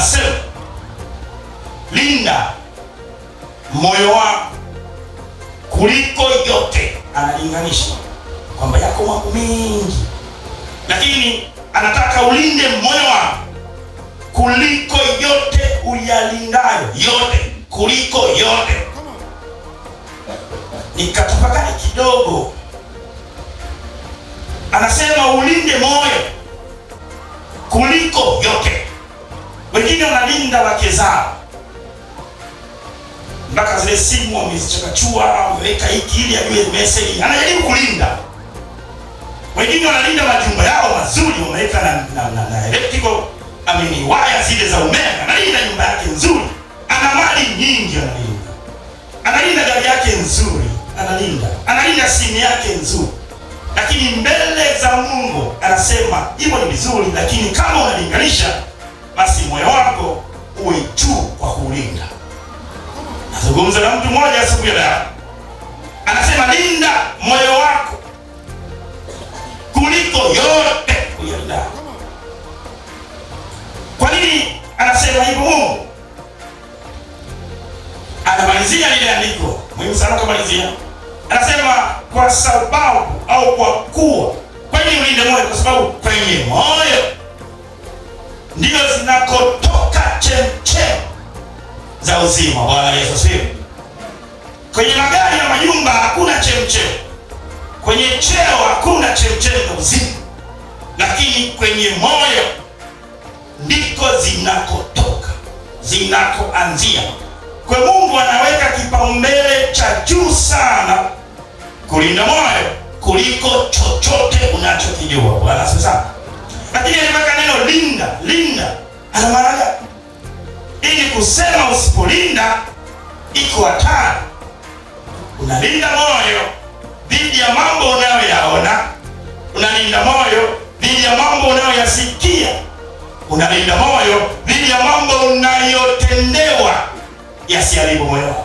anasema linda moyo wako kuliko yote. Analinganisha kwamba yako mambo mengi, lakini anataka ulinde moyo wako kuliko yote uyalindayo, yote, kuliko yote. Nikatafakari kidogo, anasema ulinde moyo kuliko yote. Wengine wanalinda wake zao mpaka zile simu wamezichakachua, wameweka hiki ili ajue message, anajaribu kulinda. Wengine wanalinda majumba yao mazuri, wameweka na electrical waya zile za umeme, analinda nyumba yake nzuri, ana mali nyingi, analinda gari yake nzuri, analinda simu yake nzuri. Lakini mbele za Mungu anasema hivyo ni vizuri, lakini kama unalinganisha, basi moyo wako uwe juu kwa kulinda. Nazungumza na mtu mmoja asubuhi ya leo, anasema linda moyo wako kuliko yote uyalinda. Kwa nini anasema hivyo Mungu? Anamalizia lile andiko muhimu sana kumalizia. Anasema kwa sababu au kwa kuwa. Kwa nini ulinde moyo? Kwa sababu kwenye moyo ndio zinakotoka chemchem za uzima. Bwana Yesu asifiwe. Kwenye magari na majumba hakuna chemchem, kwenye cheo hakuna chemchem za uzima, lakini kwenye moyo ndiko zinakotoka, zinakoanzia. Kwa Mungu anaweka kipaumbele cha juu sana kulinda moyo kuliko chochote unachokijua. Bwana sasa. Lakini anataka neno linda ana maana gani? Ili kusema usipolinda iko hatari. Unalinda moyo dhidi ya mambo unayoyaona, unalinda moyo dhidi ya mambo unayoyasikia, unalinda moyo dhidi ya mambo unayotendewa yasiharibu moyo.